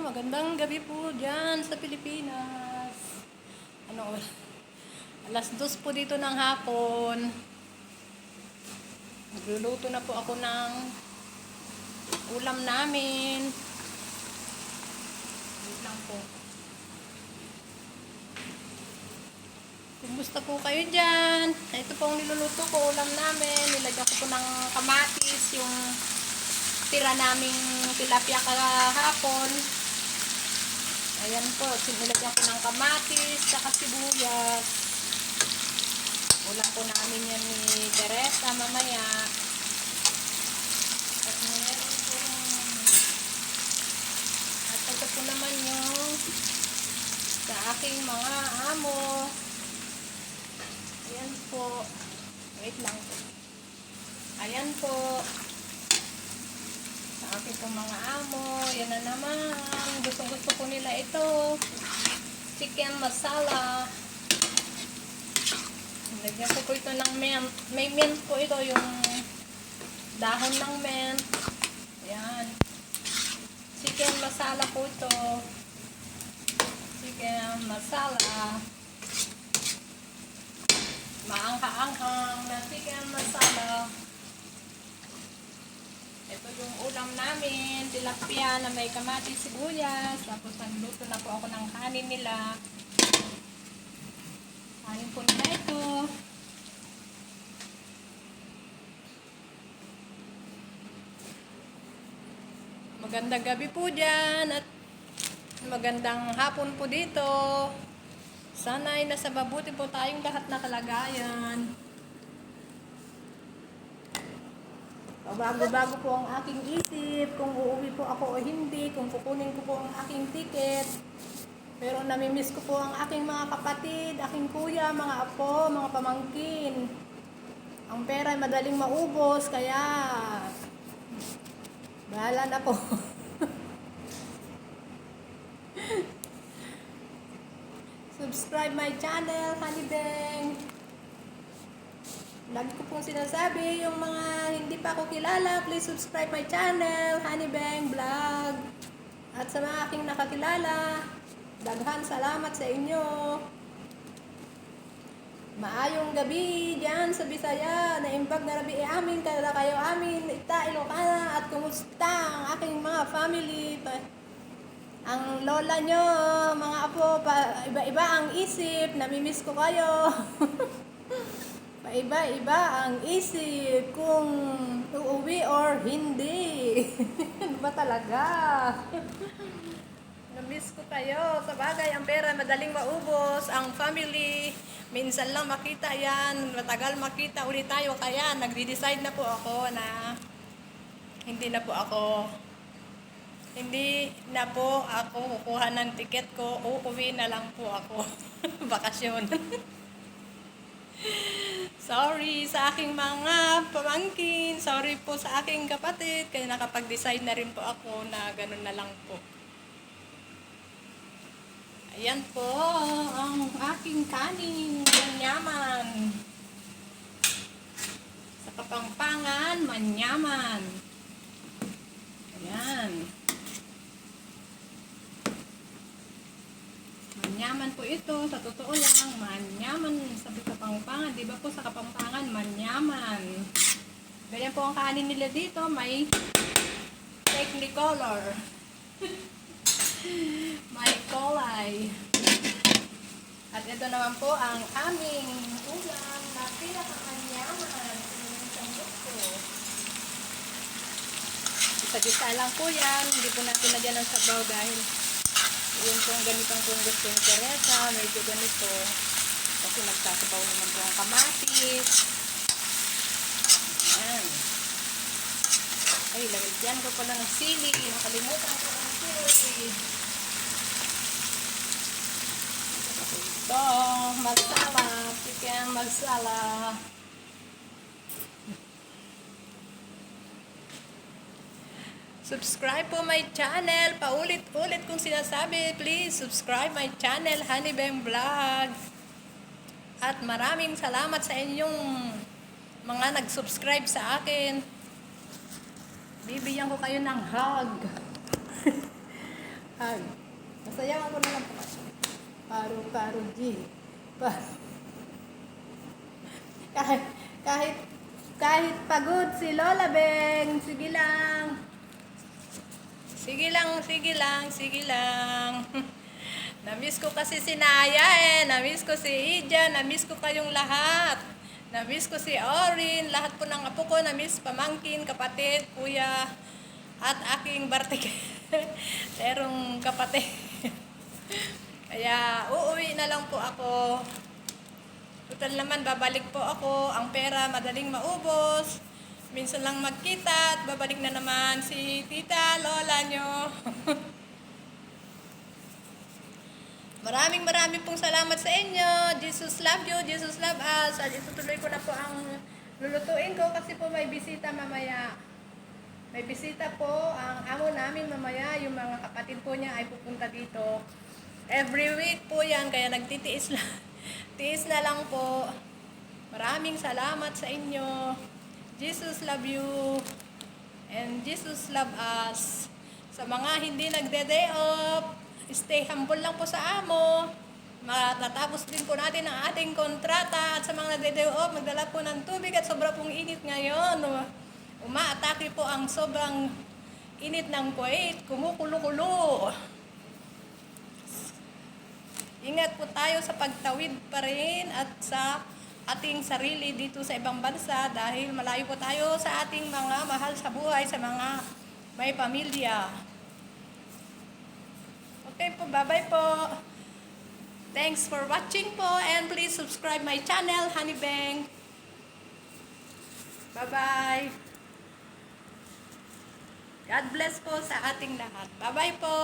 Magandang gabi po dyan sa Pilipinas. Ano, alas 2 po dito ng hapon. Nagluluto na po ako ng ulam namin. Wait lang po. Kumusta po kayo dyan? Ito po ang niluluto ko, ulam namin. Nilagyan ko po ng kamatis, yung tira naming tilapia kahapon. Ayan po, nilagyan ko ng kamatis, saka sibuyas. Ulam po namin yan ni Teresa mamaya. At meron po, at ito po naman yung sa aking mga amo. Ayan po. Wait lang po. Ayan po. Sa aking pong mga amo. Yan na naman. Gusto po nila ito. Chicken masala. Lagyan ko po ito ng mint. May mint po ito. Yung dahon ng mint. Ayan. Chicken masala po ito. Chicken masala. Maangka-angkang na chicken masala. Ito yung ulam namin, tilapia na may kamatis, sibuyas. Tapos nagluto na po ako ng kanin nila. Kanin po nila ito. Magandang gabi po dyan at magandang hapon po dito. Sana ay nasa mabuti po tayong lahat na kalagayan. Bago-bago po ang aking isip kung uuwi po ako o hindi, kung kukunin ko po ang aking ticket. Pero namimiss ko po ang aking mga kapatid, aking kuya, mga apo, mga pamangkin. Ang pera ay madaling maubos, kaya bahala na po. Subscribe my channel, Honeybang. Lagi ko pong sinasabi, yung mga hindi pa ako kilala, please subscribe my channel, Honeybang Vlog. At sa mga aking nakakilala, daghan salamat sa inyo. Maayong gabi dyan sa Bisaya, naimbag na rabi amin, kaya kayo amin, ita, Ilocana, at kumusta ang aking mga family, ang lola nyo, mga apo, iba-iba ang isip, namimiss ko kayo. Paiba-iba ang isip kung uuwi or hindi. Ano ba talaga? Namiss ko kayo. Sa bagay, ang pera madaling maubos. Ang family, minsan lang makita yan. Matagal makita ulit tayo. Kaya nagde-decide na po ako na hindi na po ako kukuha ng tiket ko. Uuwi na lang po ako. Bakasyon. Sorry sa aking mga pamangkin. Sorry po sa aking kapatid. Kaya nakapag-decide na rin po ako na ganun na lang po. Ayan po ang aking kanin. Manyaman. Sa Kapampangan, manyaman. Ayan. Manyaman po ito. Sa totoo lang, manyaman sa Kapampangan. Diba po sa Kapampangan, manyaman. Ganyan po ang kanin nila dito. May technicolor. May kulay. At ito naman po ang aming ulam na pinakamanyaman. Isa-isa lang po yan. Hindi po natin lagyan ng sabaw dahil yun po ang ganitong kung gusto yung Teresa. Medyo ganito. Kasi nagsasabaw naman po ang kamatis. Ayan. Ay, lagyan ko pala ng sili. Nakalimutan ko ng sili. Ito, masala. Chicken masala. Subscribe po my channel. Paulit-ulit kong sinasabi, please subscribe my channel, Honeybang Vlog. At maraming salamat sa inyong mga nag-subscribe sa akin. Bibigyan ko kayo ng hug. Ay, masayawan ko na lang po kasi. Paro G. Pa- kahit, kahit, kahit pagod si Lola Beng, sige lang. Sige lang, sige lang, sige lang. Namiss ko kasi si Naya namiss ko si Ija, namiss ko kayong lahat. Namiss ko si Orin, lahat po ng apo ko, namiss pamangkin, kapatid, kuya, at aking bartik. Terong kapatid. Kaya uuwi na lang po ako. Total naman, babalik po ako. Ang pera madaling maubos. Minsan lang magkita at babalik na naman si tita, lola nyo. Maraming pong salamat sa inyo. Jesus love you, Jesus love us. At itutuloy ko na po ang lulutuin ko kasi po may bisita mamaya. May bisita po ang amo namin mamaya. Yung mga kapatid po niya ay pupunta dito. Every week po yan, kaya nagtitiis lang. Tiis na lang po. Maraming salamat sa inyo. Jesus love you. And Jesus love us. Sa mga hindi nagde-day off, stay humble lang po sa amo. Matatapos din po natin ang ating kontrata. At sa mga nagde-day off, magdala po ng tubig at sobra pong init ngayon. Umaatake po ang sobrang init ng Kuwait. Kumukulo-kulo. Ingat po tayo sa pagtawid pa rin at sa ating sarili dito sa ibang bansa dahil malayo po tayo sa ating mga mahal sa buhay, sa mga may pamilya. Okay po, bye-bye po. Thanks for watching po and please subscribe my channel, Honey Beng. Bye-bye. God bless po sa ating lahat. Bye-bye po.